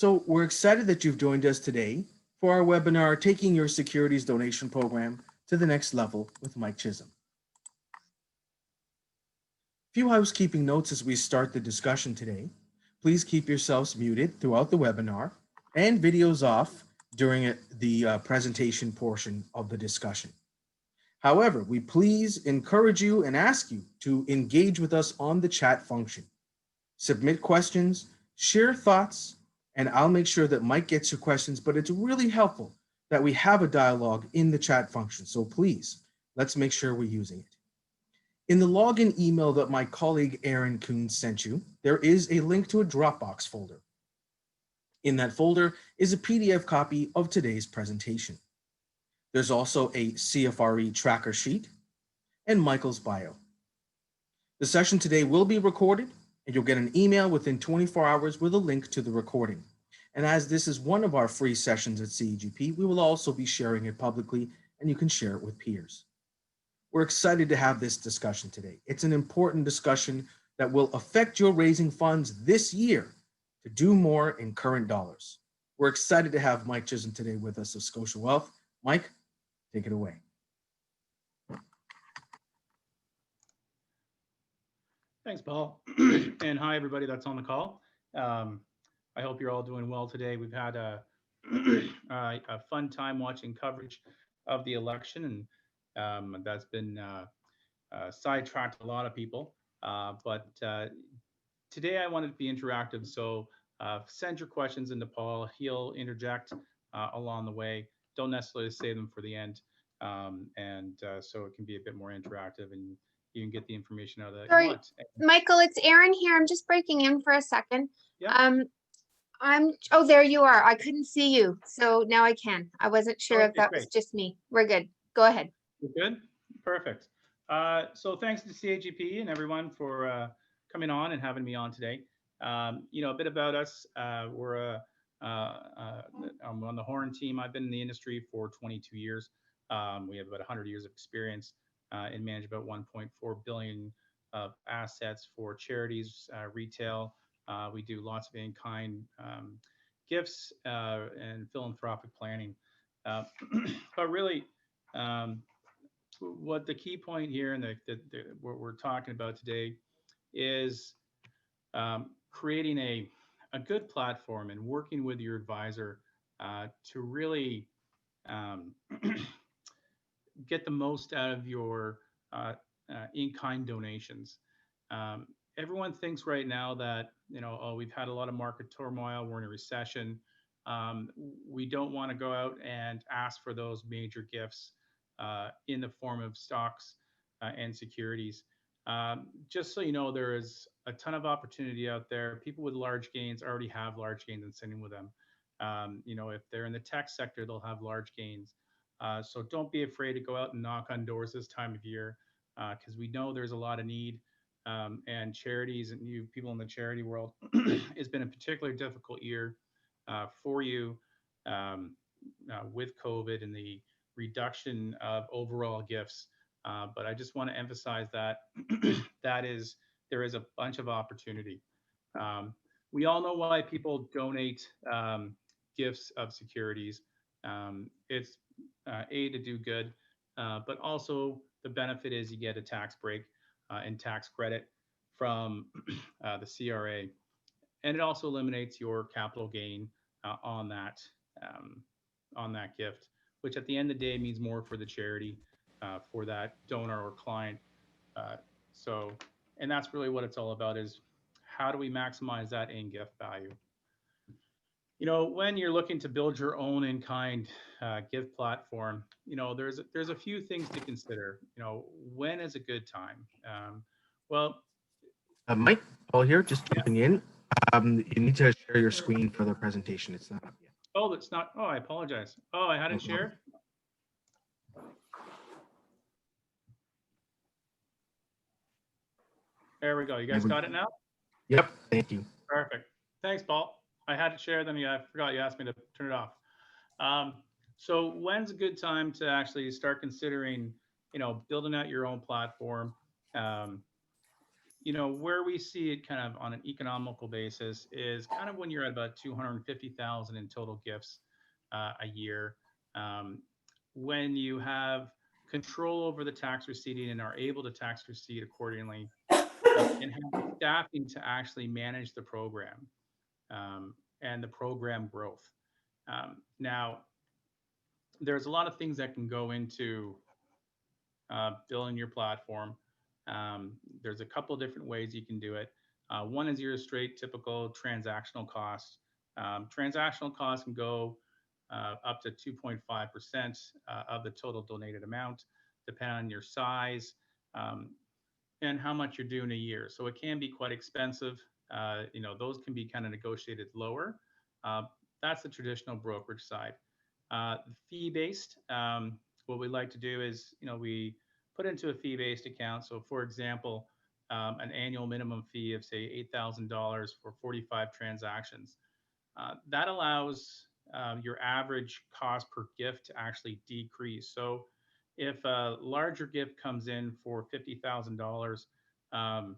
So we're excited that you've joined us today for our webinar, Taking Your Securities Donation Program to the Next Level with Mike Chisholm. Few housekeeping notes as we start the discussion today. Please keep yourselves muted throughout the webinar and videos off during the presentation portion of the discussion. However, we please encourage you and ask you to engage with us on the chat function. Submit questions, share thoughts, and I'll make sure that Mike gets your questions, but it's really helpful that we have a dialogue in the chat function. So please, let's make sure we're using it. In the login email that my colleague Aaron Kuhn sent you, there is a link to a Dropbox folder. In that folder is a PDF copy of today's presentation. There's also a CFRE tracker sheet and Michael's bio. The session today will be recorded, and you'll get an email within 24 hours with a link to the recording. And as this is one of our free sessions at CEGP, we will also be sharing it publicly, and you can share it with peers. We're excited to have this discussion today. It's an important discussion that will affect your raising funds this year to do more in current dollars. We're excited to have Mike Chisholm today with us of Scotia Wealth. Mike, take it away. Thanks, Paul. And hi, everybody that's on the call. I hope you're all doing well today. We've had a fun time watching coverage of the election, and that's been sidetracked a lot of people. But today I wanted to be interactive, so send your questions into Paul. He'll interject along the way. Don't necessarily save them for the end, so it can be a bit more interactive and you can get the information out of that you want. Michael, it's Erin here. I'm just breaking in for a second. Yeah. Oh, there you are. I couldn't see you, so now I can. I wasn't sure if that was Great. just me. We're good. Go ahead. You're good? Perfect. So thanks to CAGP and everyone for coming on and having me on today. A bit about us. I'm on the Horn team. I've been in the industry for 22 years. We have about 100 years of experience and manage about 1.4 billion of assets for charities, retail. We do lots of in-kind gifts and philanthropic planning. But really, what the key point here and what we're talking about today is creating a good platform and working with your advisor to really get the most out of your in-kind donations. Everyone thinks right now that, we've had a lot of market turmoil, we're in a recession. We don't want to go out and ask for those major gifts in the form of stocks and securities. Just so you know, there is a ton of opportunity out there. People with large gains already have large gains and sitting with them. If they're in the tech sector, they'll have large gains. So don't be afraid to go out and knock on doors this time of year, because we know there's a lot of need. And charities and you people in the charity world, it's been a particularly difficult year for you with COVID and the reduction of overall gifts. But I just want to emphasize that there is a bunch of opportunity. We all know why people donate gifts of securities. It's to do good, but also the benefit is you get a tax break and tax credit from the CRA, and it also eliminates your capital gain on that gift, which at the end of the day means more for the charity, for that donor or client. And that's really what it's all about, is how do we maximize that in-gift value? When you're looking to build your own in-kind gift platform, there's a few things to consider. When is a good time? Mike, Paul here, just jumping in. You need to share your screen for the presentation. It's not up yet. Oh, it's not. Oh, I apologize. Oh, I had it shared. There we go. You guys got it now? Yep. Thank you. Perfect. Thanks, Paul. I had it shared, then I forgot you asked me to turn it off. So when's a good time to actually start considering, building out your own platform? where we see it kind of on an economical basis is kind of when you're at about 250,000 in total gifts a year. Um, when you have control over the tax receipting and are able to tax receipt accordingly, and have the staffing to actually manage the program and the program growth. Now, there's a lot of things that can go into building your platform. There's a couple different ways you can do it. One is your straight typical transactional cost. Transactional costs can go up to 2.5% of the total donated amount, depending on your size um, and how much you're doing a year. So it can be quite expensive. Those can be kind of negotiated lower. Uh, that's the traditional brokerage side. Fee based, what we like to do is, we put into a fee based account. So, for example, an annual minimum fee of say $8,000 for 45 transactions. That allows your average cost per gift to actually decrease. So, if a larger gift comes in for $50,000, um,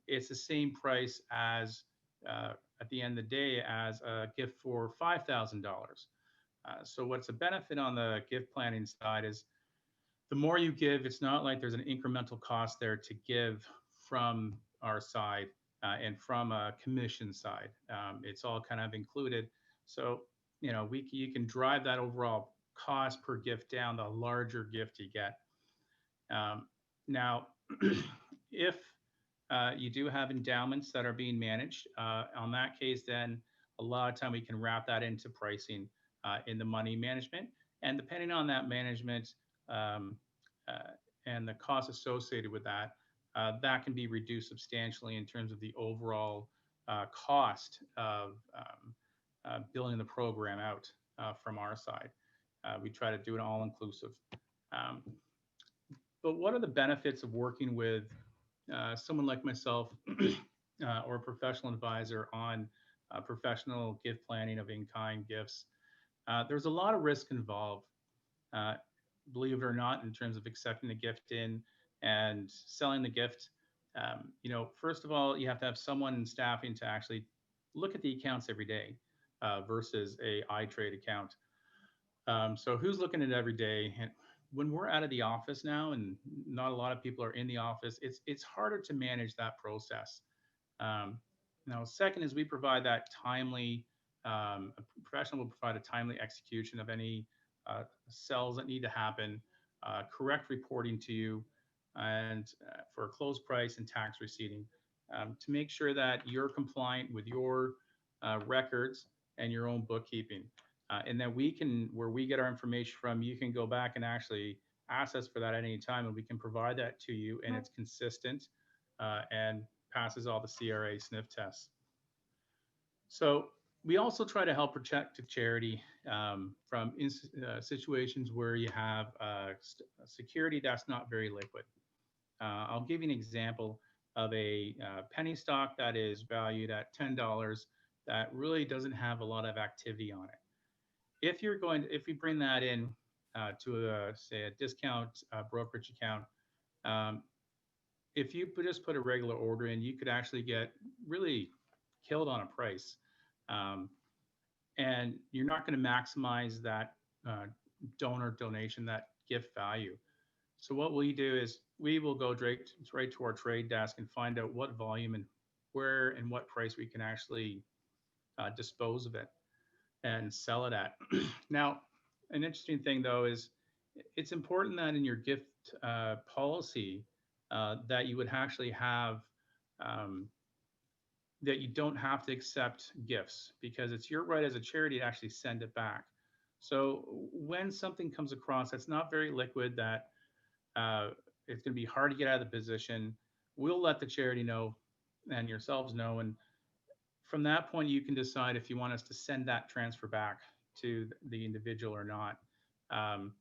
it's the same price as at the end of the day as a gift for $5,000. So what's a benefit on the gift planning side is the more you give, it's not like there's an incremental cost there to give from our side and from a commission side. It's all kind of included. So, you can drive that overall cost per gift down the larger gift you get. Um, Now, if you do have endowments that are being managed, on that case, then a lot of time we can wrap that into pricing in the money management. And depending on that management um, uh, and the costs associated with that, that can be reduced substantially in terms of the overall cost of building the program out from our side. We try to do it all inclusive. Um, but what are the benefits of working with someone like myself or a professional advisor on professional gift planning of in-kind gifts? There's a lot of risk involved, uh, believe it or not, in terms of accepting the gift in and selling the gift. First of all, you have to have someone in staffing to actually look at the accounts every day versus a iTrade account. So who's looking at it every day? And when we're out of the office now, and not a lot of people are in the office, it's harder to manage that process. Um, Now, second is we provide that timely. A professional will provide a timely execution of any sales that need to happen, correct reporting to you, and for a closed price and tax receipting to make sure that you're compliant with your records and your own bookkeeping. And then where we get our information from, you can go back and actually ask us for that at any time, and we can provide that to you, and it's consistent and passes all the CRA sniff tests. So we also try to help protect the charity from situations where you have security that's not very liquid. I'll give you an example of a penny stock that is valued at $10 that really doesn't have a lot of activity on it. If you bring that in to say a discount brokerage account, um, if you just put a regular order in, you could actually get really killed on a price. Um, and you're not going to maximize that donor donation, that gift value. So what we do is we will go right to our trade desk and find out what volume and where and what price we can actually dispose of it and sell it at. Now, an interesting thing though is it's important that in your gift policy that you would actually have um, that you don't have to accept gifts because it's your right as a charity to actually send it back. So when something comes across that's not very liquid, that uh, it's going to be hard to get out of the position, we'll let the charity know and yourselves know. And from that point, you can decide if you want us to send that transfer back to the individual or not. Um,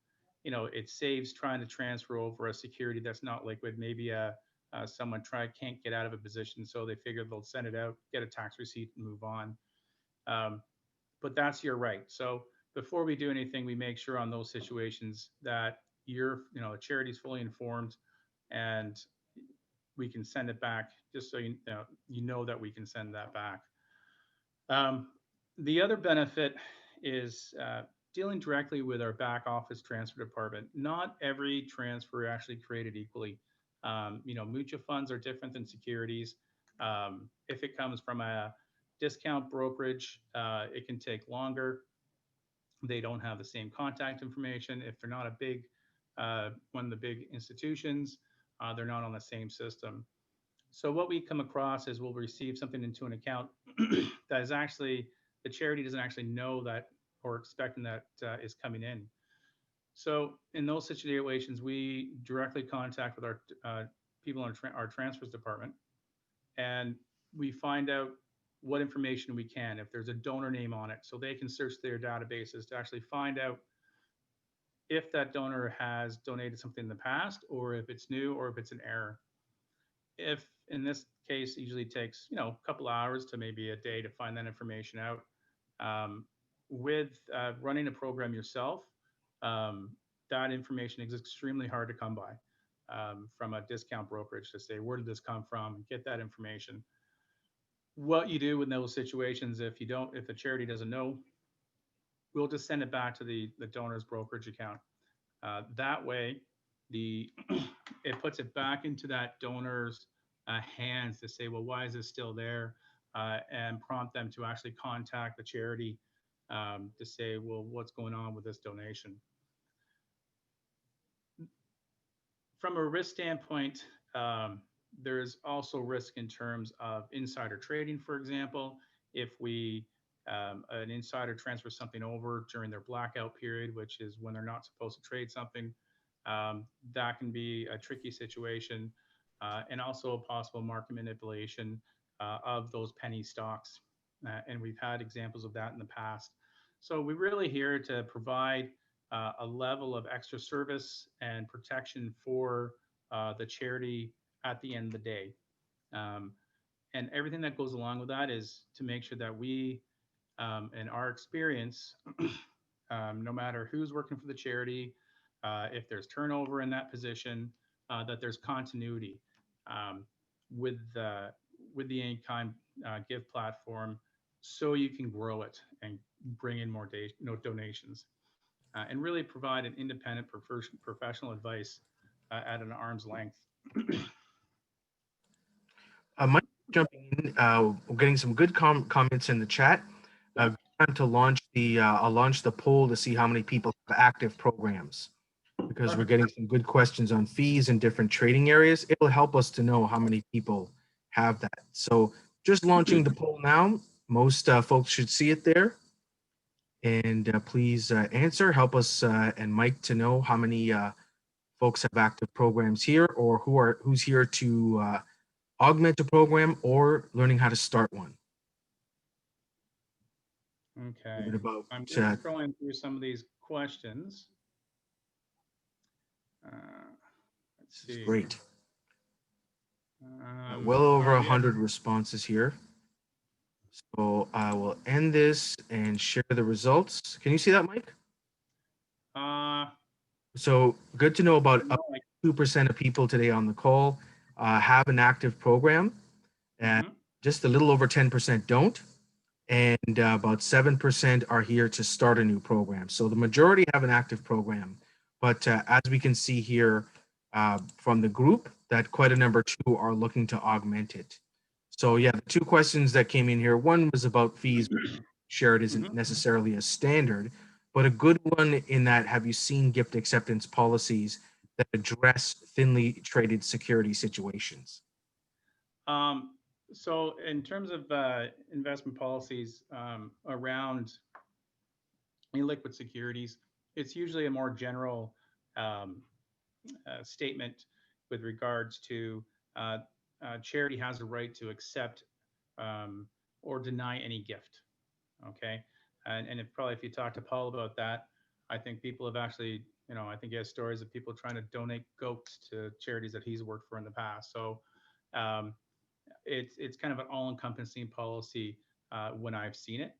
it saves trying to transfer over a security that's not liquid. Maybe someone can't get out of a position, so they figure they'll send it out, get a tax receipt, and move on. But that's your right. So before we do anything, we make sure on those situations that the charity is fully informed and we can send it back, just so you know that we can send that back. Um, the other benefit is dealing directly with our back office transfer department. Not every transfer actually created equally. Mutual funds are different than securities. If it comes from a discount brokerage, it can take longer. They don't have the same contact information. If they're not a big one of the big institutions, they're not on the same system. So what we come across is we'll receive something into an account that is actually, the charity doesn't actually know that or expecting that is coming in. So in those situations, we directly contact with our people in our transfers department, and we find out what information we can, if there's a donor name on it, so they can search their databases to actually find out if that donor has donated something in the past, or if it's new, or if it's an error. If in this case, it usually takes a couple hours to maybe a day to find that information out. Um, with running a program yourself, um, that information is extremely hard to come by from a discount brokerage to say, where did this come from, and get that information. What you do in those situations, if the charity doesn't know, we'll just send it back to the donor's brokerage account. That way, the it puts it back into that donor's hands to say, well, why is this still there? And prompt them to actually contact the charity to say, well, what's going on with this donation? From a risk standpoint, there's also risk in terms of insider trading, for example. If an insider transfers something over during their blackout period, which is when they're not supposed to trade something, that can be a tricky situation, and also a possible market manipulation of those penny stocks. And we've had examples of that in the past. So we're really here to provide a level of extra service and protection for the charity at the end of the day. Um, and everything that goes along with that is to make sure that we, in our experience, no matter who's working for the charity, if there's turnover in that position, that there's continuity um, with the in-kind give platform, so you can grow it and bring in more donations, and really provide an independent professional advice at an arm's length. Mike, jumping in, we're getting some good comments in the chat. Good time to launch I'll launch the poll to see how many people have active programs, because we're getting some good questions on fees in different trading areas. It'll help us to know how many people have that. So just launching the poll now. Most folks should see it there. And please answer, help us and Mike to know how many folks have active programs here, or who's here to augment a program or learning how to start one. Okay. About, I'm just scrolling through some of these questions. Let's see. Great. Well over 100 responses here. So I will end this and share the results. Can you see that, Mike? So good to know about 2% of people today on the call have an active program, and just a little over 10% don't, and about 7% are here to start a new program. So the majority have an active program, but as we can see here from the group, that quite a number too are looking to augment it. So yeah, the two questions that came in here, one was about fees. Shared isn't necessarily a standard, but a good one in that, have you seen gift acceptance policies that address thinly traded security situations? So in terms of investment policies around illiquid securities, it's usually a more general statement with regards to charity has a right to accept or deny any gift. Okay. And if you talk to Paul about that, I think people have actually, I think he has stories of people trying to donate goats to charities that he's worked for in the past. So it's kind of an all-encompassing policy when I've seen it.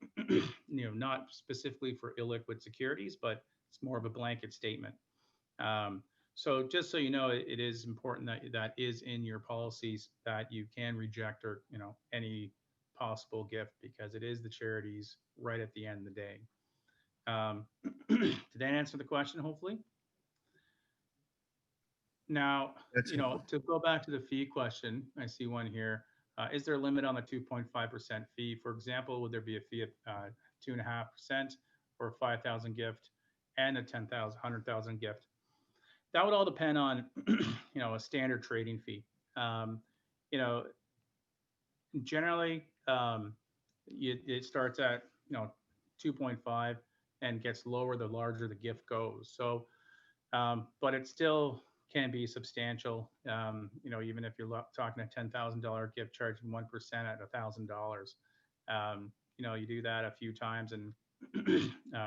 Not specifically for illiquid securities, but it's more of a blanket statement. So just so you know, it is important that that is in your policies, that you can reject, or any possible gift, because it is the charities right at the end of the day. Did that answer the question? Hopefully. Now, That's helpful. to go back to the fee question, I see one here. Is there a limit on the 2.5% fee? For example, would there be a fee of 2.5% for a 5,000 gift and a 10,000, 100,000 gift? That would all depend on, a standard trading fee. Um, you know, Generally, it starts at 2.5 and gets lower the larger the gift goes. So, but it still can be substantial. Even if you're talking a $10,000 gift charging 1% at $1,000, you do that a few times and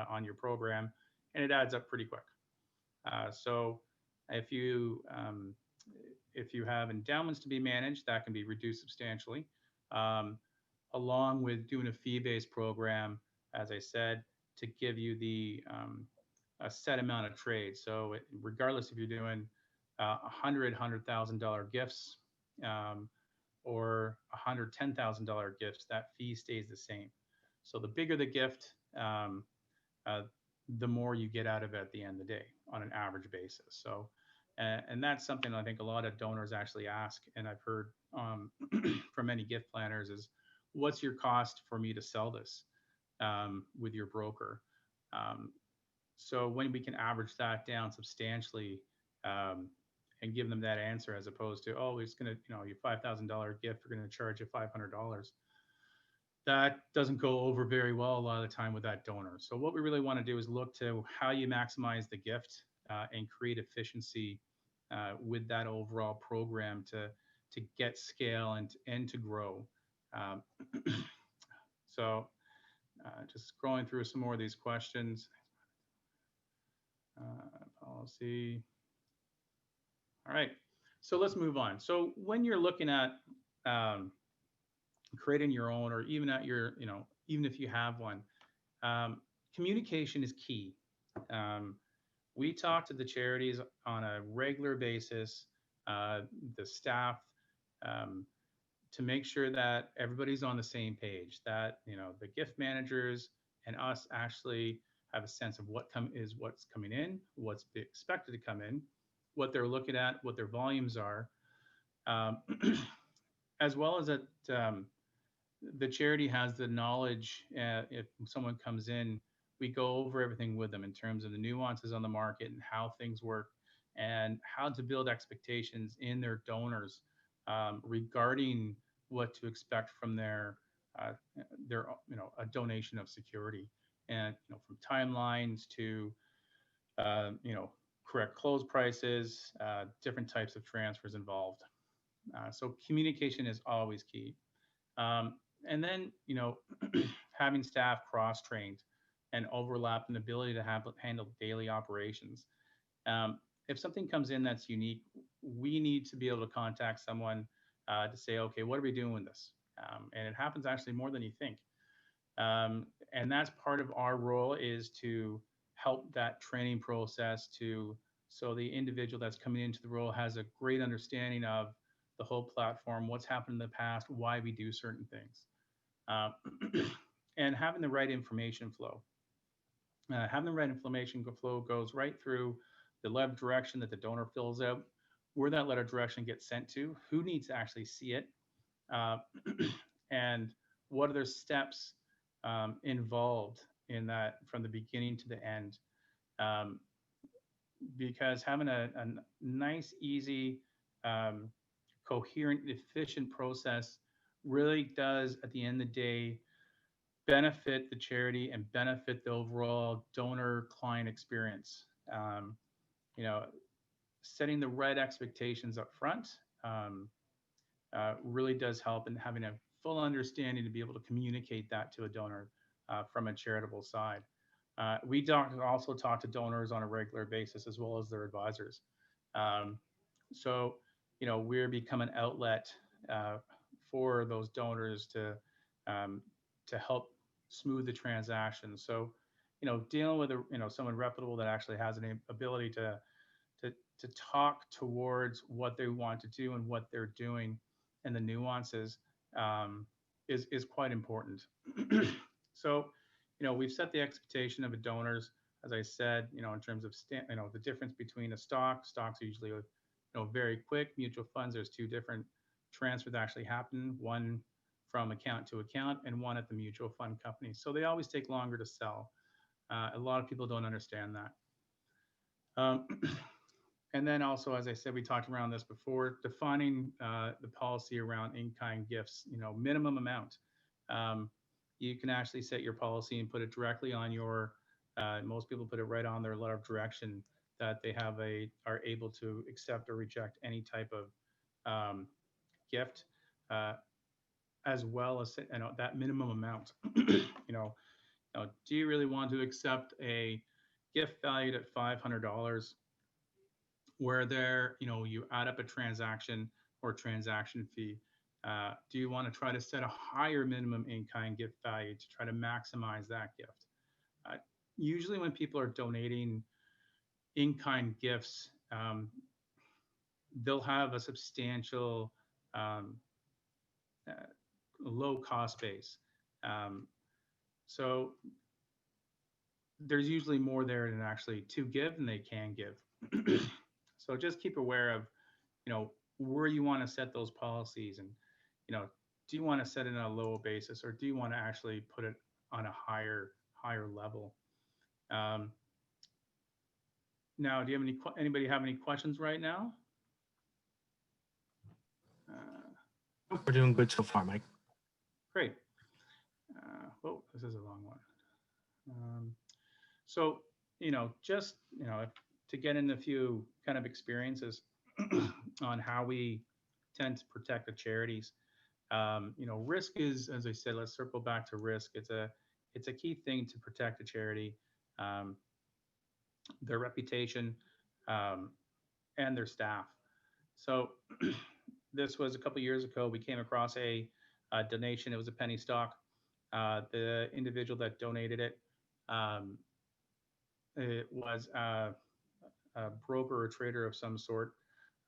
on your program, and it adds up pretty quick. So if you um, if you have endowments to be managed, that can be reduced substantially, um, along with doing a fee-based program, as I said, to give you a set amount of trades. So regardless if you're doing $100,000 gifts, or $110,000 gifts, that fee stays the same. So the bigger the gift, uh, the more you get out of it at the end of the day on an average basis. So, and that's something I think a lot of donors actually ask, and I've heard from many gift planners is, what's your cost for me to sell this with your broker? Um, so when we can average that down substantially, um, and give them that answer, as opposed to, oh, it's going to, your $5,000 gift, we're going to charge you $500. That doesn't go over very well a lot of the time with that donor. So what we really want to do is look to how you maximize the gift, and create efficiency with that overall program to get scale and to grow. Um, so just scrolling through some more of these questions. Policy. All right. So let's move on. So when you're looking at um, creating your own, or even at your, even if you have one, um, communication is key. Um, we talk to the charities on a regular basis, the staff, um, to make sure that everybody's on the same page, that, the gift managers and us actually have a sense of what's coming in, what's expected to come in, what they're looking at, what their volumes are, um, as well as that the charity has the knowledge. If someone comes in, we go over everything with them in terms of the nuances on the market and how things work, and how to build expectations in their donors, regarding what to expect from uh, their a donation of security, and from timelines to correct close prices, different types of transfers involved. So communication is always key. Um, and then, having staff cross-trained and overlap and ability to handle daily operations. If something comes in that's unique, we need to be able to contact someone to say, okay, what are we doing with this? And it happens actually more than you think. And that's part of our role, is to help that training process, so the individual that's coming into the role has a great understanding of the whole platform, what's happened in the past, why we do certain things, uh, and having the right information flow. Having the right information flow goes right through the letter of direction that the donor fills out, where that letter of direction gets sent to, who needs to actually see it, uh, and what are the steps involved in that from the beginning to the end. Um, because having a nice, easy, um, coherent, efficient process really does, at the end of the day, benefit the charity and benefit the overall donor client experience. You know, Setting the right expectations up front really does help in having a full understanding to be able to communicate that to a donor from a charitable side. We also talk to donors on a regular basis, as well as their advisors. Um, so, we're become an outlet uh, for those donors um, to help smooth the transaction. So, dealing with someone reputable that actually has an ability to to talk towards what they want to do and what they're doing and the nuances is quite important. So, we've set the expectation of a donors, as I said, in terms of the difference between a stock. Stocks are usually, very quick. Mutual funds, there's two different transfers that actually happen. One from account to account, and one at the mutual fund company. So they always take longer to sell. A lot of people don't understand that. And then also, as I said, we talked around this before, defining the policy around in-kind gifts, minimum amount. You can actually set your policy and put it directly on your, most people put it right on their letter of direction that they are able to accept or reject any type of gift, as well as, that minimum amount. Do you really want to accept a gift valued at $500 where you add up a transaction or transaction fee? Do you want to try to set a higher minimum in-kind gift value to try to maximize that gift? Usually when people are donating in-kind gifts, they'll have a substantial uh, low cost base. So there's usually more there than actually to give than they can give. So just keep aware of, where you want to set those policies, and, do you want to set it on a low basis, or do you want to actually put it on a higher level? Now, do you have anybody have any questions right now? We're doing good so far, Mike. Great. Oh, this is a long one. So, just, to get into a few kind of experiences on how we tend to protect the charities. Risk is, as I said, let's circle back to risk. It's a key thing to protect a charity, their reputation, and their staff. So this was a couple of years ago. We came across a donation. It was a penny stock. The individual that donated it, it was a broker or trader of some sort,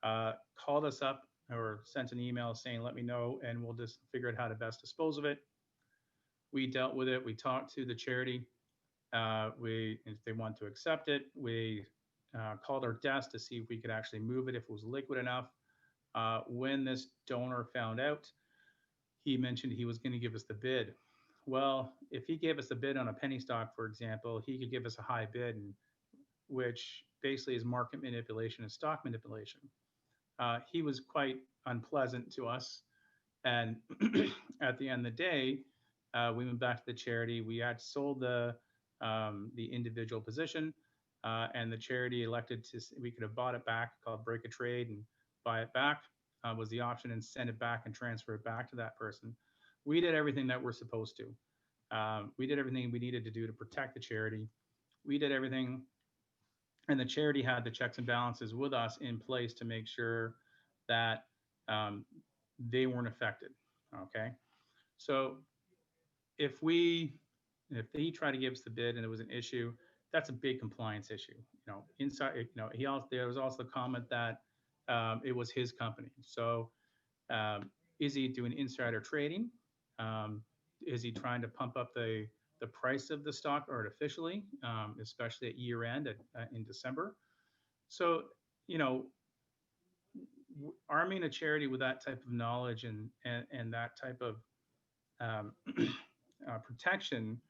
called us up or sent an email saying, let me know, and we'll just figure out how to best dispose of it. We dealt with it. We talked to the charity. If they want to accept it, we called our desk to see if we could actually move it if it was liquid enough. When this donor found out, he mentioned he was going to give us the bid. Well, if he gave us a bid on a penny stock, for example, he could give us a high bid, which basically is market manipulation and stock manipulation. He was quite unpleasant to us. And at the end of the day, we went back to the charity. We had sold the individual position, and the charity elected we could have bought it back, called break a trade, and buy it back was the option, and send it back and transfer it back to that person. We did everything that we're supposed to. We did everything we needed to do to protect the charity. We did everything, and the charity had the checks and balances with us in place to make sure that they weren't affected. Okay, so if he tried to give us the bid and it was an issue, that's a big compliance issue. There was also the comment that it was his company. So is he doing insider trading? Is he trying to pump up the price of the stock artificially, especially at year end in December? So, arming a charity with that type of knowledge and that type of protection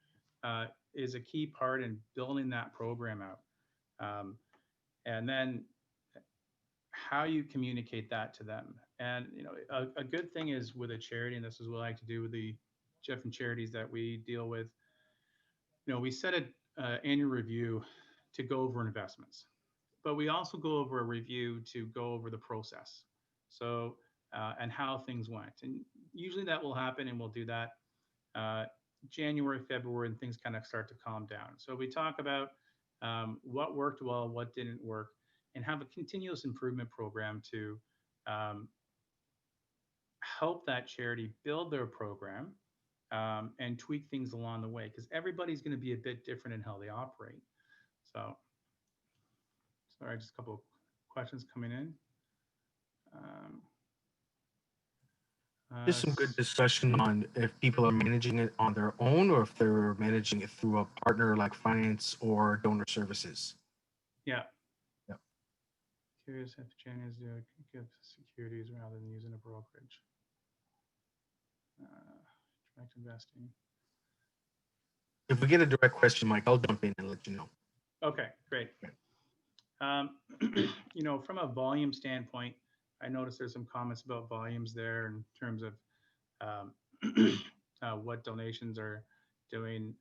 is a key part in building that program out. And then how you communicate that to them. And, a good thing is with a charity, and this is what I like to do with the different charities that we deal with, we set an annual review to go over investments, but we also go over a review to go over the process. So, and how things went. And usually that will happen, and we'll do that January, February, and things kind of start to calm down. So we talk about what worked well, what didn't work, and have a continuous improvement program to help that charity build their program and tweak things along the way, because everybody's going to be a bit different in how they operate. So, sorry, just a couple questions coming in. Um, Just some good discussion on if people are managing it on their own or if they're managing it through a partner like finance or donor services. Yeah. Yep. Curious if Jen is give securities rather than using a brokerage. Direct investing. If we get a direct question, Mike, I'll jump in and let you know. Okay, great. From a volume standpoint, I noticed there's some comments about volumes there in terms of um, what donations are doing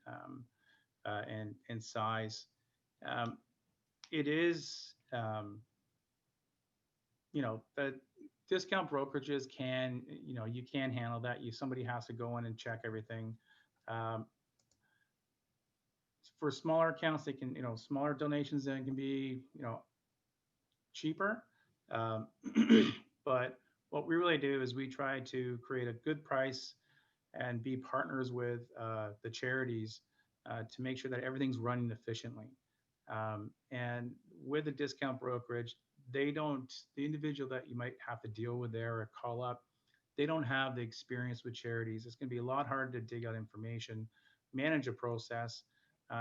and size. Um, it is, the discount brokerages can, you can handle that. Somebody has to go in and check everything. Um, for smaller accounts, they can, smaller donations then can be, cheaper. Um, but what we really do is we try to create a good price and be partners with the charities to make sure that everything's running efficiently. And with a discount brokerage, the individual that you might have to deal with there or call up, they don't have the experience with charities. It's going to be a lot harder to dig out information, manage a process,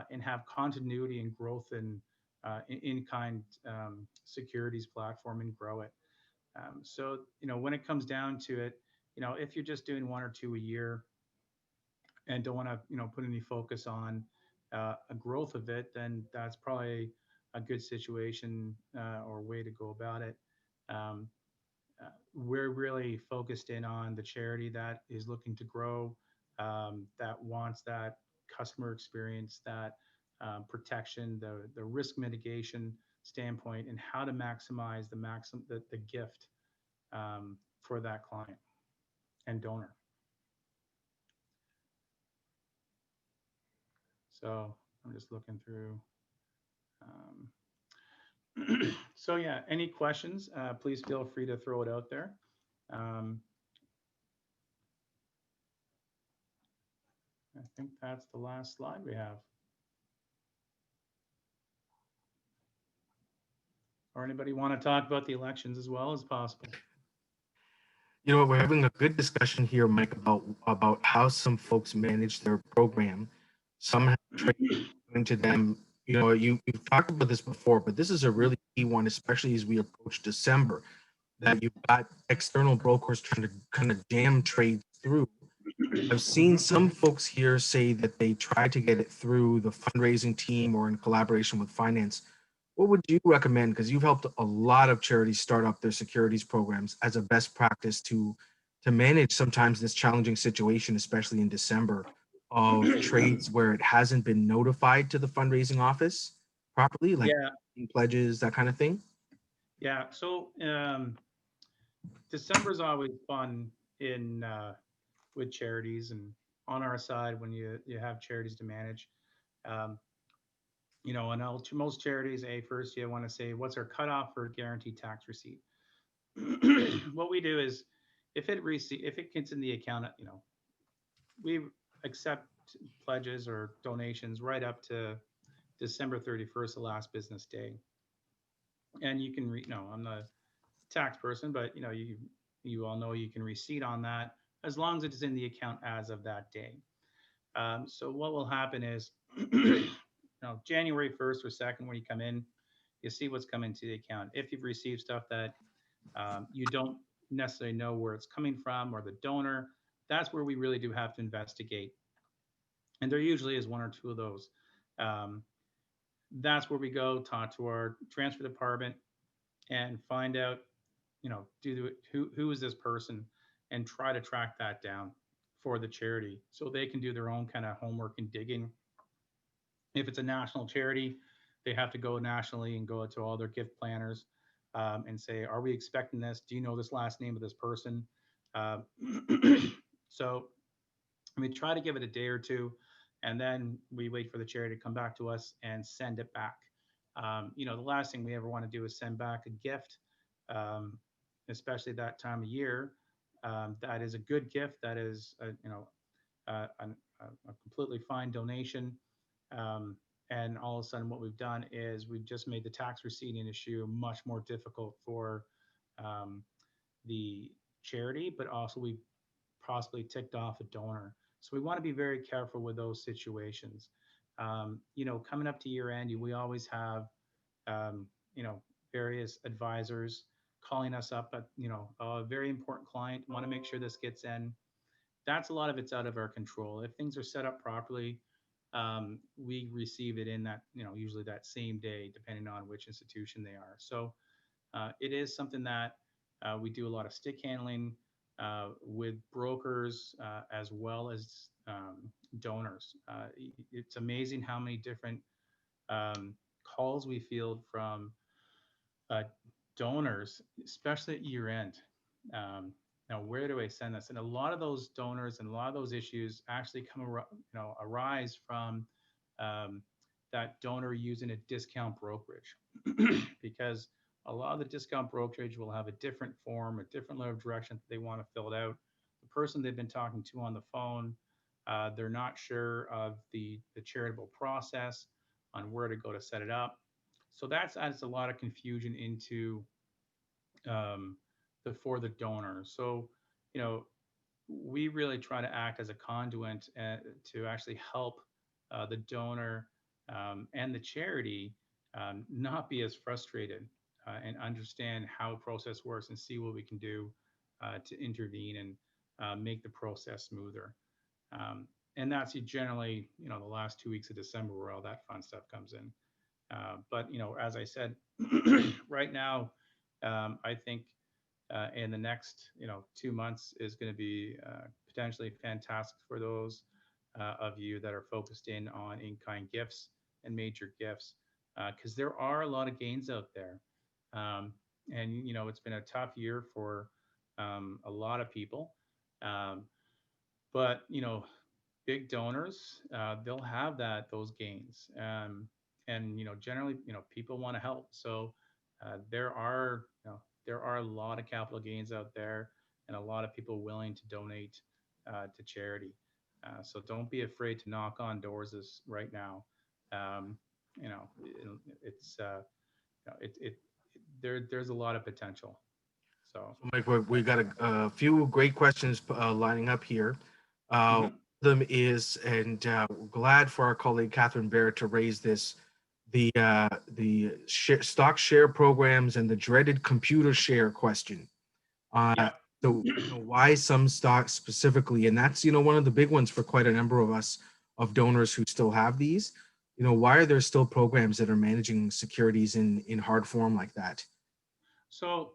and have continuity and growth in kind securities platform and grow it. So, when it comes down to it, if you're just doing one or two a year and don't want to, put any focus on a growth of it, then that's probably a good situation or way to go about it. Um, we're really focused in on the charity that is looking to grow, that wants that customer experience, that protection, the risk mitigation standpoint, and how to maximize the gift for that client and donor. So I'm just looking through. So yeah, any questions? Please feel free to throw it out there. Um, I think that's the last slide we have. Or anybody want to talk about the elections as well as possible? You know, we're having a good discussion here, Mike, about how some folks manage their program. Some have trade into them. You know, you've talked about this before, but this is a really key one, especially as we approach December, that you've got external brokers trying to kind of jam trades through. I've seen some folks here say that they try to get it through the fundraising team or in collaboration with finance. What would you recommend? Because you've helped a lot of charities start up their securities programs as a best practice to manage sometimes this challenging situation, especially in December, of trades where it hasn't been notified to the fundraising office properly, like Yeah, pledges, that kind of thing. yeah. So December is always fun in with charities and on our side when you have charities to manage. Um, and most charities, first you want to say what's our cutoff for guaranteed tax receipt. What we do is if it gets in the account, we accept pledges or donations right up to December 31st, the last business day. And you can I'm the tax person, but you all know you can receipt on that as long as it is in the account as of that day. So what will happen is, January 1st or 2nd, when you come in, you see what's coming to the account. If you've received stuff that you don't necessarily know where it's coming from or the donor, that's where we really do have to investigate. And there usually is one or two of those. Um, that's where we go talk to our transfer department and find out, who is this person, and try to track that down for the charity so they can do their own kind of homework and digging. If it's a national charity, they have to go nationally and go to all their gift planners and say, are we expecting this? Do you know this last name of this person? Uh, so we try to give it a day or two, and then we wait for the charity to come back to us and send it back. The last thing we ever want to do is send back a gift, especially that time of year. That is a good gift. That is, a completely fine donation, um, And all of a sudden, what we've done is we've just made the tax receipting issue much more difficult for um, the charity, but also we possibly ticked off a donor. So we want to be very careful with those situations. Coming up to year end, we always have, um, you know, various advisors calling us up at, a very important client, want to make sure this gets in. That's a lot of it's out of our control. If things are set up properly, we receive it in that, usually that same day, depending on which institution they are. So it is something that we do a lot of stick handling with brokers as well as donors. It's amazing how many different calls we field from uh, donors, especially at year end. Now, where do I send this? And a lot of those donors and a lot of those issues actually arise from um, that donor using a discount brokerage, because a lot of the discount brokerage will have a different form, a different level of direction that they want to fill it out. The person they've been talking to on the phone, they're not sure of the charitable process on where to go to set it up. So that adds a lot of confusion into um, for the donor. So, you know, we really try to act as a conduit to actually help the donor and the charity not be as frustrated and understand how a process works and see what we can do to intervene and make the process smoother. And that's generally, the last 2 weeks of December where all that fun stuff comes in. But as I said, right now, I think in the next 2 months is going to be potentially fantastic for those of you that are focused in on in-kind gifts and major gifts, because there are a lot of gains out there, and it's been a tough year for a lot of people, um, but big donors, they'll have those gains. And generally, people want to help. So there are a lot of capital gains out there, and a lot of people willing to donate to charity. So don't be afraid to knock on doors right now. Um, you know, it's there's a lot of potential. So. So, Mike, we got a few great questions lining up here. One Mhm. of them is, and we're glad for our colleague Catherine Barrett to raise this, the stock share programs and the dreaded computer share question. Uh, Yeah. so, why some stocks specifically, and that's one of the big ones for quite a number of us of donors who still have these. Why are there still programs that are managing securities in hard form like that? So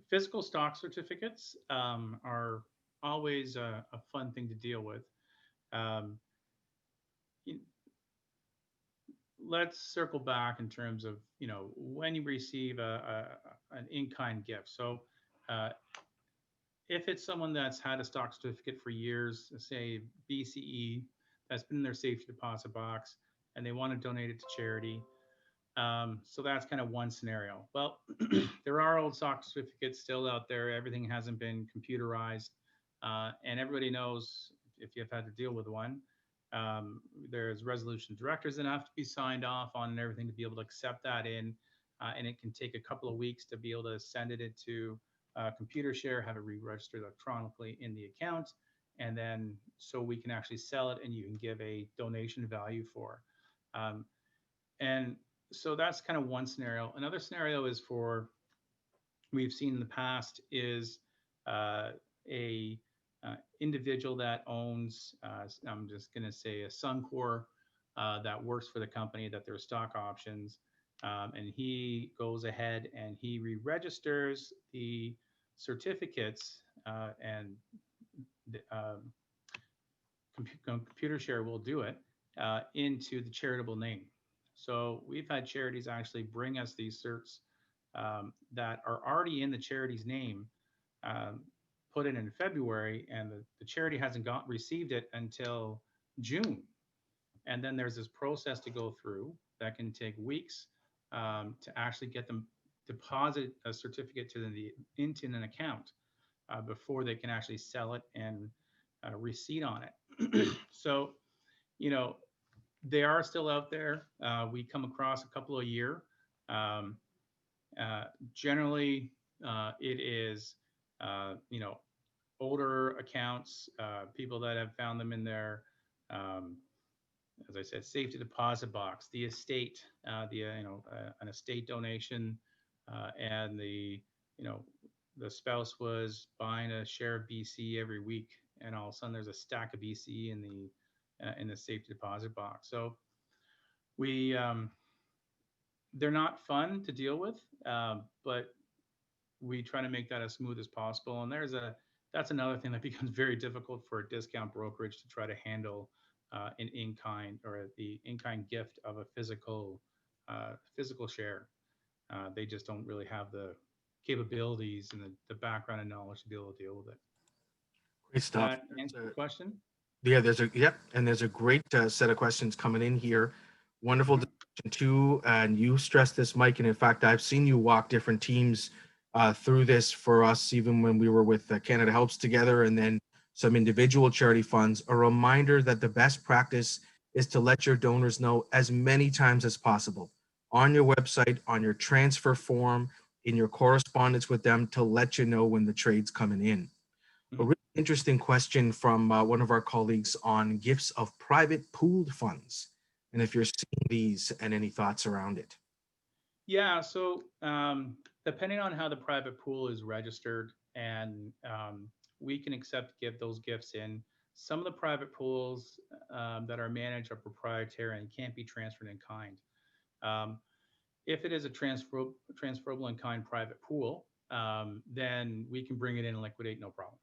physical stock certificates are always a fun thing to deal with. Um, let's circle back in terms of when you receive an in-kind gift. So uh, if it's someone that's had a stock certificate for years, say BCE, that's been in their safety deposit box, and they want to donate it to charity. So that's kind of one scenario. Well, there are old stock certificates still out there. Everything hasn't been computerized, and everybody knows if you've had to deal with one. There's resolution directors that have to be signed off on and everything to be able to accept that in, and it can take a couple of weeks to be able to send it into computer share, have it re-registered electronically in the account, and then so we can actually sell it and you can give a donation value for. Um, and so that's kind of one scenario. Another scenario is for we've seen in the past is uh, a individual that owns I'm just going to say a Suncor that works for the company that there's stock options, and he goes ahead and he re-registers the certificates and the, computer share will do it into the charitable name. So we've had charities actually bring us these certs that are already in the charity's name, um, put it in February, and the charity hasn't received it until June. And then there's this process to go through that can take weeks to actually get them deposit a certificate into an account before they can actually sell it and receipt on it. So, you know, They are still out there. We come across a couple a year. Um, Generally, it is you know, older accounts, people that have found them in their, um, as I said, safety deposit box, the estate, an estate donation, and you know, the spouse was buying a share of BC every week, and all of a sudden there's a stack of BC in the safety deposit box. So we they're not fun to deal with, but we try to make that as smooth as possible. And that's another thing that becomes very difficult for a discount brokerage to try to handle an in-kind or the in-kind gift of a physical share. They just don't really have the capabilities and the background and knowledge to be able to deal with it. Great stuff. That answer your question? Yeah, and there's a great set of questions coming in here. Wonderful Mhm. discussion too, and you stressed this, Mike. And in fact, I've seen you walk different teams through this for us, even when we were with Canada Helps together, and then some individual charity funds. A reminder that the best practice is to let your donors know as many times as possible on your website, on your transfer form, in your correspondence with them, to let you know when the trade's coming in. A Mhm. really interesting question from one of our colleagues on gifts of private pooled funds, and if you're seeing these and any thoughts around it. Yeah, so depending on how the private pool is registered, and we can give those gifts in. Some of the private pools that are managed are proprietary and can't be transferred in kind. Um, if it is a transferable in kind private pool, then we can bring it in and liquidate, no problem.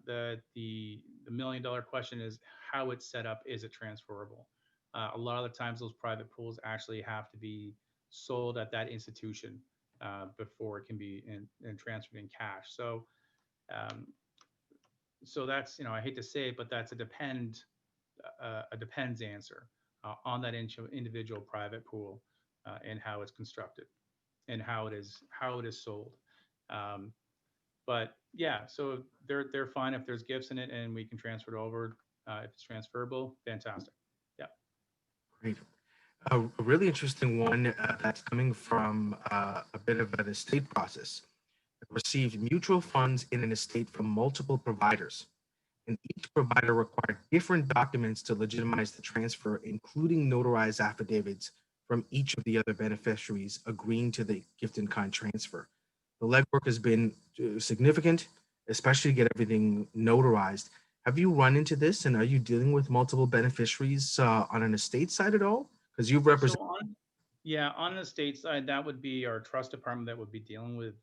The $1 million question is how it's set up. Is it transferable? A lot of the times, those private pools actually have to be sold at that institution before it can be transferred in cash. Um, so that's, I hate to say it, but that's a depends answer on that individual private pool and how it's constructed and how it is sold. Um, but yeah, so they're fine if there's gifts in it and we can transfer it over. If it's transferable, fantastic. Yeah. Great. A really interesting one that's coming from a bit of an estate process. Received mutual funds in an estate from multiple providers, and each provider required different documents to legitimize the transfer, including notarized affidavits from each of the other beneficiaries agreeing to the gift in kind transfer. The legwork has been significant, especially to get everything notarized. Have you run into this, and are you dealing with multiple beneficiaries on an estate side at all? Because you've So represented. on the state side, that would be our trust department that would be dealing with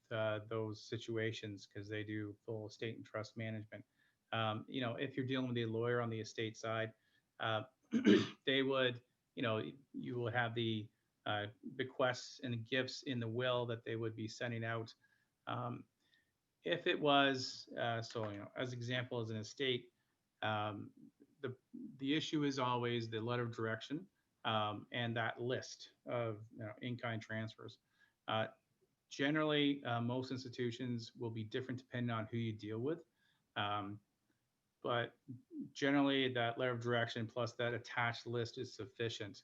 those situations because they do full estate and trust management. If you're dealing with a lawyer on the estate side, uh, they would, you will have the bequests and gifts in the will that they would be sending out. Um, if it was as example as an estate, um, the the issue is always the letter of direction and that list of in-kind transfers. uh, Generally, most institutions will be different depending on who you deal with, um, but generally that letter of direction plus that attached list is sufficient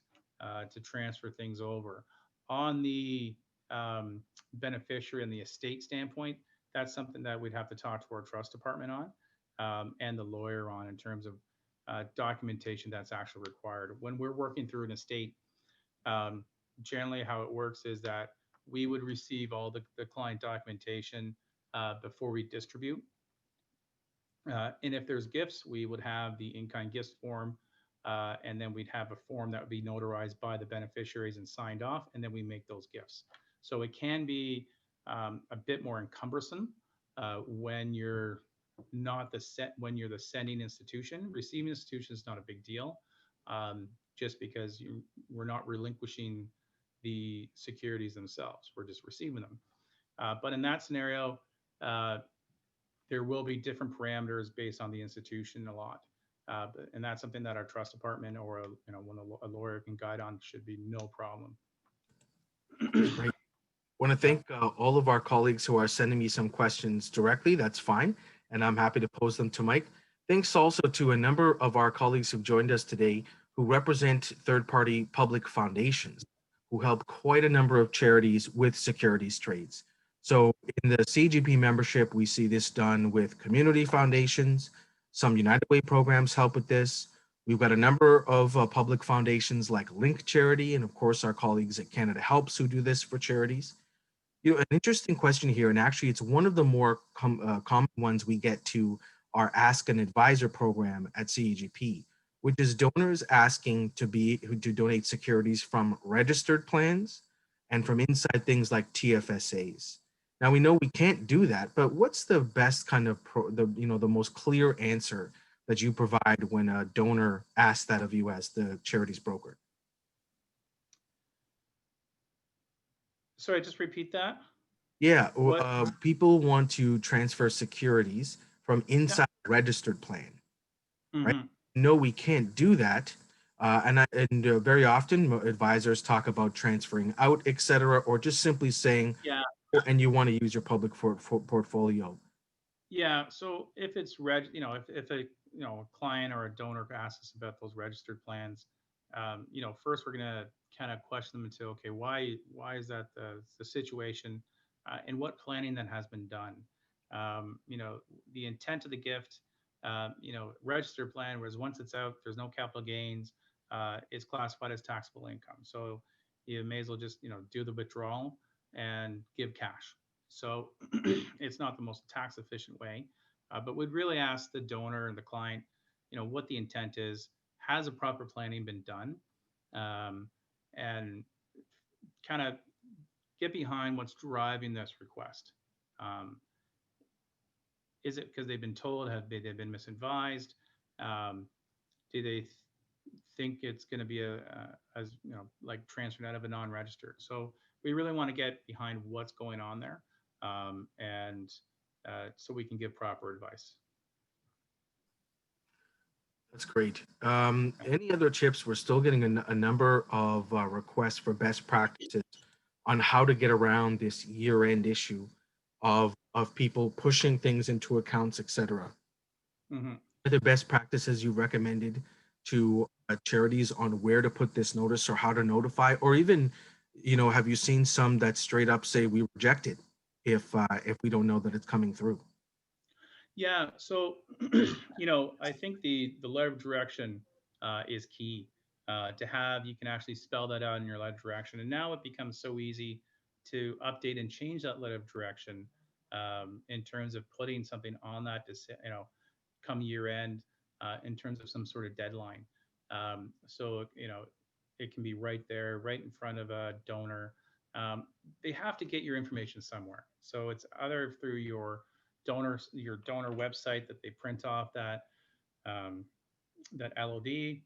to transfer things over. On the beneficiary and the estate standpoint, that's something that we'd have to talk to our trust department on and the lawyer on in terms of documentation that's actually required. When we're working through an estate, um, generally how it works is that we would receive all the client documentation before we distribute. And if there's gifts, we would have the in-kind gifts form, and then we'd have a form that would be notarized by the beneficiaries and signed off, and then we make those gifts. So it can be a bit more cumbersome when you're not when you're the sending institution. Receiving institution is not a big deal, just because we're not relinquishing the securities themselves. We're just receiving them. But in that scenario, uh, there will be different parameters based on the institution a lot. And that's something that our trust department or when a lawyer can guide on should be no problem. That's great. Want to Yeah. thank all of our colleagues who are sending me some questions directly. That's fine. And I'm happy to pose them to Mike. Thanks also to a number of our colleagues who've joined us today who represent third-party public foundations who help quite a number of charities with securities trades. So in the CGP membership, we see this done with community foundations. Some United Way programs help with this. We've got a number of public foundations like Link Charity, and of course our colleagues at Canada Helps who do this for charities. An interesting question here, and actually it's one of the more common ones we get to our Ask an Advisor program at CEGP, which is donors asking to donate securities from registered plans and from inside things like TFSAs. Now we know we can't do that, but what's the best kind of the most clear answer that you provide when a donor asks that of you as the charities broker? Sorry, just repeat that. Yeah, What? people want to transfer securities from Yeah. inside a registered plan, right? Mhm. No, we can't do that. And very often advisors talk about transferring out, et cetera, or just simply saying, Yeah. "Oh, and you want to use your public portfolio." Yeah. So if it's if a a client or a donor asks us about those registered plans, first we're gonna kind of question them into, okay, why is that the situation, and what planning that has been done. The intent of the gift, registered plan, whereas once it's out, there's no capital gains. It's classified as taxable income. So you may as well just do the withdrawal and give cash. So it's not the most tax efficient way, but we'd really ask the donor and the client, what the intent is. Has a proper planning been done? Um, and kind of get behind what's driving this request. Um, is it because they've been told? Have they've been misadvised? Um, do they think it's going to be as like transferred out of a non-registered? So we really want to get behind what's going on there, and so we can give proper advice. That's great. Any other tips? We're still getting a number of requests for best practices on how to get around this year-end issue of people pushing things into accounts, et cetera. Mm-hmm. Are there best practices you recommended to charities on where to put this notice or how to notify, or even, have you seen some that straight up say we reject it if we don't know that it's coming through? Yeah. So, I think the letter of direction is key to have. You can actually spell that out in your letter of direction, and now it becomes so easy to update and change that letter of direction in terms of putting something on that to come year end in terms of some sort of deadline. So it can be right there, right in front of a donor. Um, they have to get your information somewhere. So it's either through your donor website that they print off um, that LOD,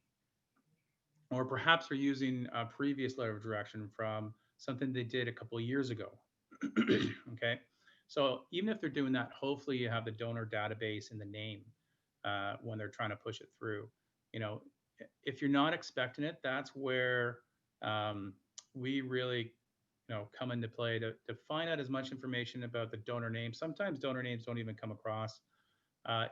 or perhaps they're using a previous letter of direction from something they did a couple of years ago. Okay, so even if they're doing that, hopefully you have the donor database in the name when they're trying to push it through. You know, if you're not expecting it, that's where we really come into play to find out as much information about the donor name. Sometimes donor names don't even come across.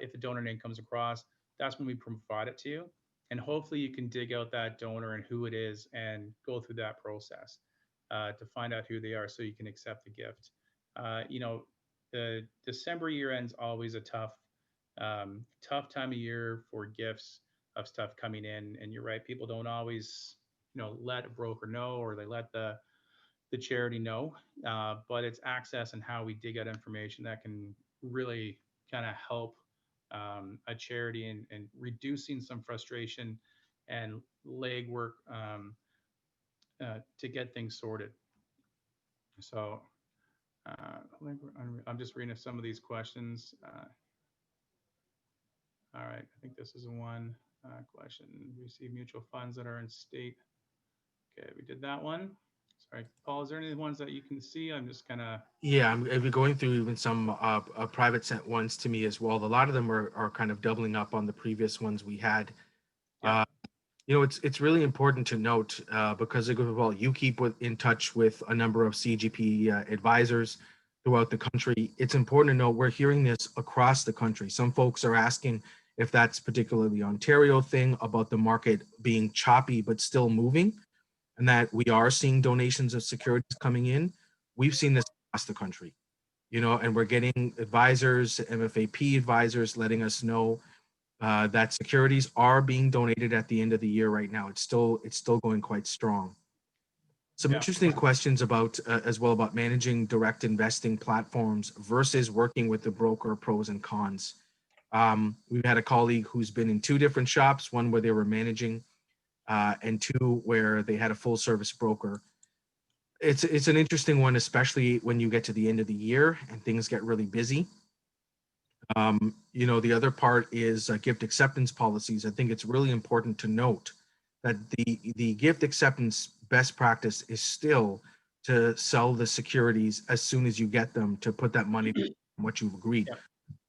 If the donor name comes across, that's when we provide it to you. And hopefully you can dig out that donor and who it is and go through that process to find out who they are so you can accept the gift. The December year end's always a tough time of year for gifts of stuff coming in. And you're right, people don't always, let a broker know, or they let the charity know. But it's access and how we dig out information that can really kind of help a charity and reducing some frustration and legwork to get things sorted. So I'm just reading some of these questions. All right, I think this is one question. Receive mutual funds that are in state. Okay, we did that one. Sorry, Paul, is there any ones that you can see? I'm just kind of. Yeah, I've been going through even some private sent ones to me as well. A lot of them are kind of doubling up on the previous ones we had. Yeah. It's really important to note because well, you keep in touch with a number of CGP advisors throughout the country. It's important to note we're hearing this across the country. Some folks are asking if that's particularly Ontario thing about the market being choppy but still moving, and that we are seeing donations of securities coming in. We've seen this across the country, and we're getting advisors, MFAP advisors, letting us know that securities are being donated at the end of the year right now. It's still going quite strong. Some Yeah. interesting questions about as well about managing direct investing platforms versus working with the broker, pros and cons. We've had a colleague who's been in two different shops, one where they were managing, and two where they had a full service broker. It's an interesting one, especially when you get to the end of the year and things get really busy. The other part is gift acceptance policies. I think it's really important to note that the gift acceptance best practice is still to sell the securities as soon as you get them to put that money in what you've agreed. Yeah.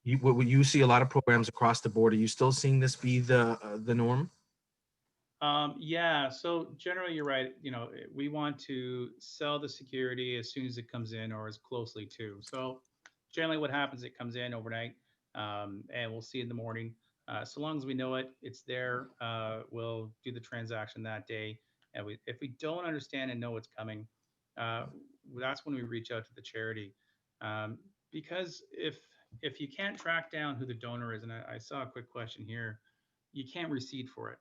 You see a lot of programs across the board. Are you still seeing this be the norm? Yeah, so generally you're right. We want to sell the security as soon as it comes in or as closely to. So generally what happens, it comes in overnight, and we'll see in the morning. So long as we know it's there, we'll do the transaction that day. And if we don't understand and know what's coming, uh, that's when we reach out to the charity. Um, because if you can't track down who the donor is, and I saw a quick question here, you can't receipt for it,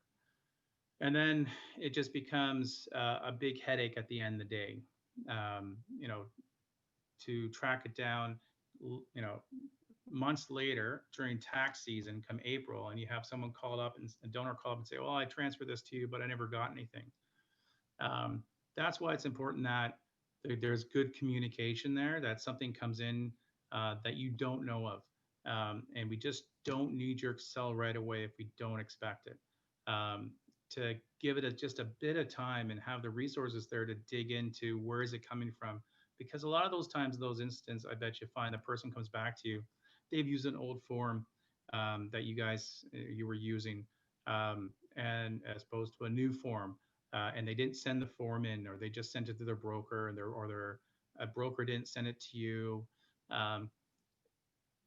and then it just becomes a big headache at the end of the day. um, you know to track it down, you know months later during tax season come April, and you have someone call up and a donor call up and say, well, I transferred this to you but I never got anything. um, that's why it's important that there's good communication there, that something comes in that you don't know of. And we just don't knee jerk sell right away if we don't expect it. To give it just a bit of time and have the resources there to dig into where is it coming from. Because a lot of those times, those instances, I bet you find the person comes back to you, they've used an old form that you were using, and as opposed to a new form, and they didn't send the form in, or they just sent it to their broker, and their a broker didn't send it to you. Um,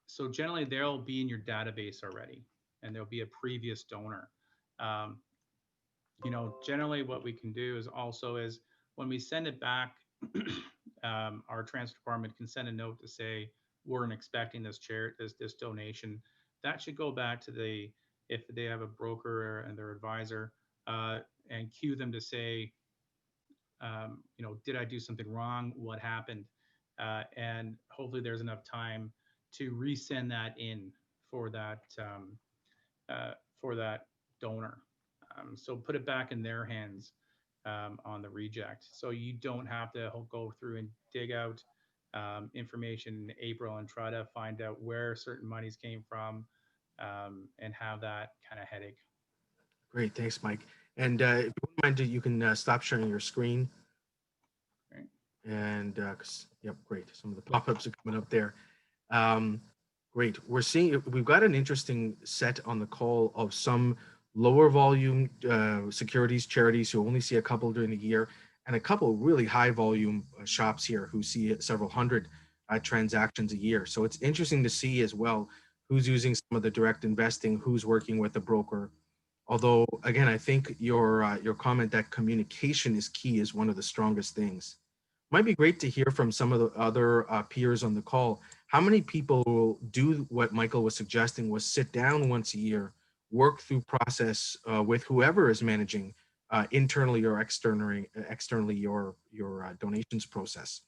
so generally, they'll be in your database already, and there'll be a previous donor. Um, Generally, what we can do is when we send it back, our transfer department can send a note to say we're expecting this donation. That should go back to if they have a broker and their advisor, uh, and cue them to say, did I do something wrong? What happened? And hopefully there's enough time to resend that in for that for that donor. So put it back in their hands on the reject. So you don't have to go through and dig out information in April and try to find out where certain monies came from, and have that kind of headache. Great, thanks, Mike. And if you wouldn't mind, you can stop sharing your screen. Right? And yep, great. Some of the pop-ups are coming up there. Um, Great. We've got an interesting set on the call of some lower volume securities charities who only see a couple during the year, and a couple really high volume shops here who see several hundred transactions a year. So it's interesting to see as well who's using some of the direct investing, who's working with a broker. Although, again, I think your comment that communication is key is one of the strongest things. Might be great to hear from some of the other peers on the call. How many people will do what Michael was suggesting, was sit down once a year, work through process with whoever is managing internally or externally your donations process.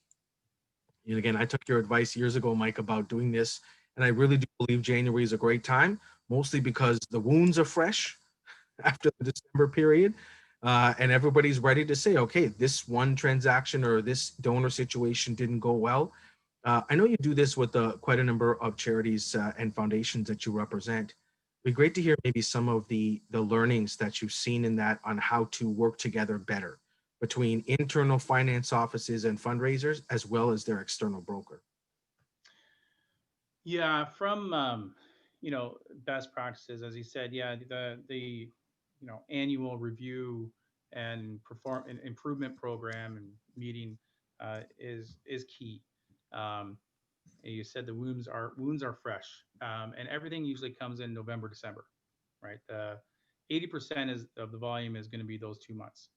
And again, I took your advice years ago, Mike, about doing this, and I really do believe January is a great time, mostly because the wounds are fresh after the December period. And everybody's ready to say, okay, this one transaction or this donor situation didn't go well. I know you do this with quite a number of charities and foundations that you represent. It'd be great to hear maybe some of the learnings that you've seen in that on how to work together better between internal finance offices and fundraisers, as well as their external broker. Yeah, from best practices, as you said, yeah, the annual review and perform and improvement program and meeting is key. Um, and you said the wounds are fresh, and everything usually comes in November, December. right? The 80% of the volume is going to be those 2 months.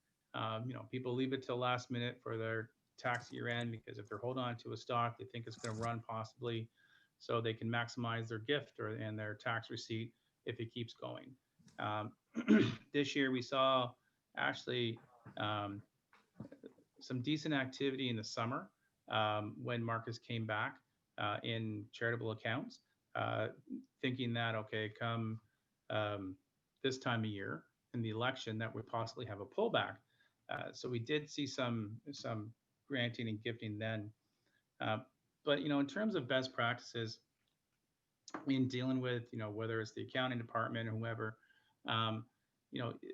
People leave it till last minute for their tax year end because if they're holding on to a stock, they think it's going to run possibly, so they can maximize their gift and their tax receipt if it keeps going. Um, this year we saw actually um, some decent activity in the summer when markets came back in charitable accounts, uh, thinking that, okay, come um, this time of year in the election, that would possibly have a pullback. So we did see some granting and gifting then. Uh, but in terms of best practices in dealing with, whether it's the accounting department or whoever, um,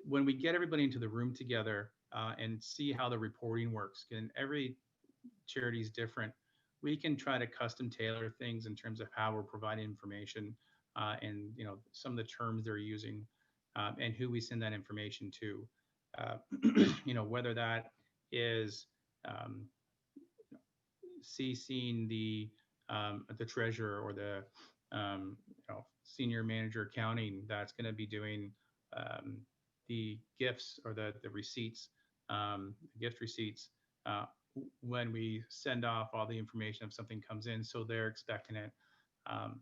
when we get everybody into the room together and see how the reporting works, and every charity is different, we can try to custom tailor things in terms of how we're providing information and some of the terms they're using and who we send that information to. Uh, whether that is um, CCing the treasurer or the senior manager accounting that's going to be doing um, the gifts or the receipts, the gift receipts, uh, when we send off all the information if something comes in, so they're expecting it. Um,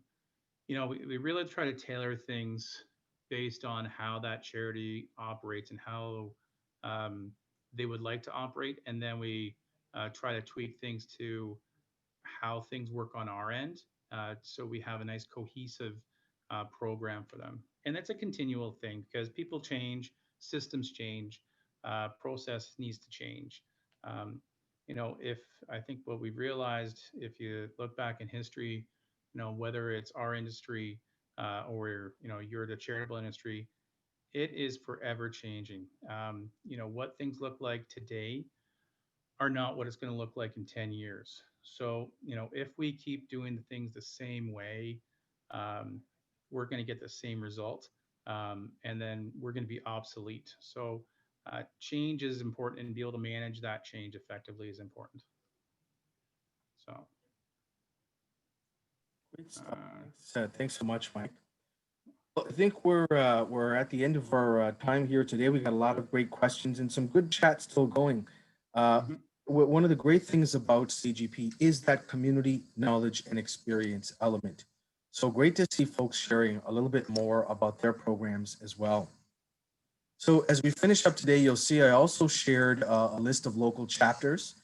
we really try to tailor things based on how that charity operates and how um, they would like to operate, and then we try to tweak things to how things work on our end, so we have a nice cohesive program for them. And that's a continual thing because people change, systems change, process needs to change. Um, if I think what we've realized, if you look back in history, whether it's our industry or you're the charitable industry, it is forever changing. What things look like today are not what it's going to look like in 10 years. So, if we keep doing the things the same way, um, we're going to get the same result. And then we're going to be obsolete. So, change is important, and be able to manage that change effectively is important. So, Great stuff. uh, Thanks so much, Mike. Well, I think we're at the end of our time here today. We got a lot of great questions and some good chat still going. Uh, mhm. one of the great things about CGP is that community knowledge and experience element. So great to see folks sharing a little bit more about their programs as well. So as we finish up today, you'll see I also shared a list of local chapters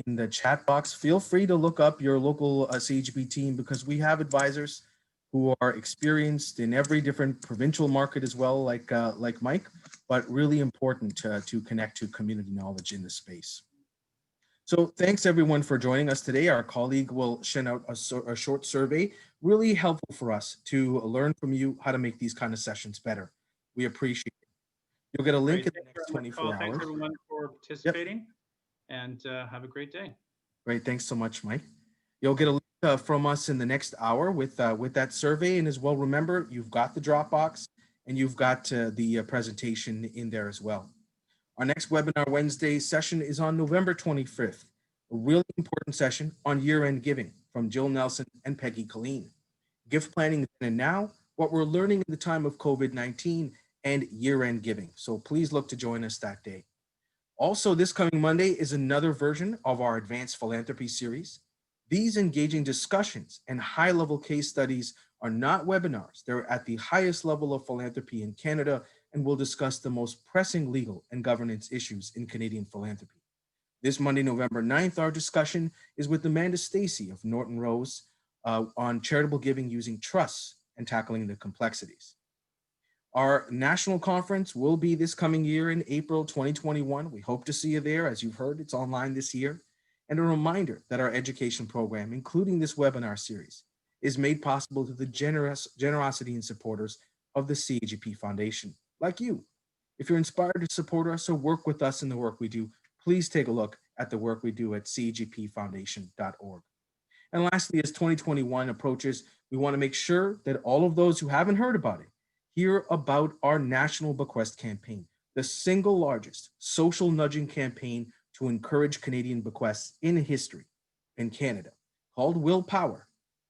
in the chat box. Feel free to look up your local CHP team because we have advisors who are experienced in every different provincial market as well, like Mike, but really important to connect to community knowledge in the space. So thanks everyone for joining us today. Our colleague will send out a short survey, really helpful for us to learn from you how to make these kind of sessions better. We appreciate it. You'll get a link Great. in the Thanks next very much, Paul. 24 Thanks hours. everyone for Yep. participating, and have a great day. Great. Thanks so much, Mike. You'll get a link from us in the next hour with that survey. And as well, remember, you've got the Dropbox and you've got the presentation in there as well. Our next webinar Wednesday session is on November 25th, a really important session on year-end giving from Jill Nelson and Peggy Colleen. Gift planning then and now, what we're learning in the time of COVID-19 and year-end giving. So please look to join us that day. Also, this coming Monday is another version of our Advanced Philanthropy series. These engaging discussions and high-level case studies are not webinars. They're at the highest level of philanthropy in Canada and will discuss the most pressing legal and governance issues in Canadian philanthropy. This Monday, November 9th, our discussion is with Amanda Stacey of Norton Rose on charitable giving using trusts and tackling the complexities. Our national conference will be this coming year in April 2021. We hope to see you there. As you've heard, it's online this year. And a reminder that our education program, including this webinar series, is made possible through the generosity and supporters of the CAGP Foundation, like you. If you're inspired to support us or work with us in the work we do, please take a look at the work we do at cagpfoundation.org. And lastly, as 2021 approaches, we want to make sure that all of those who haven't heard about it hear about our National Bequest Campaign, the single largest social nudging campaign to encourage Canadian bequests in history in Canada, called Willpower.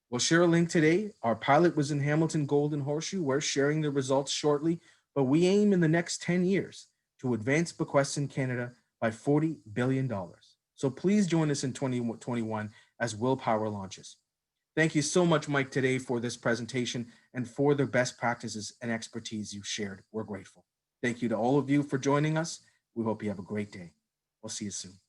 We'll share a link today. Our pilot was in Hamilton Golden Horseshoe. We're sharing the results shortly, but we aim in the next 10 years to advance bequests in Canada by $40 billion. So please join us in 2021 as Willpower launches. Thank you so much, Mike, today for this presentation and for the best practices and expertise you've shared. We're grateful. Thank you to all of you for joining us. We hope you have a great day. We'll see you soon.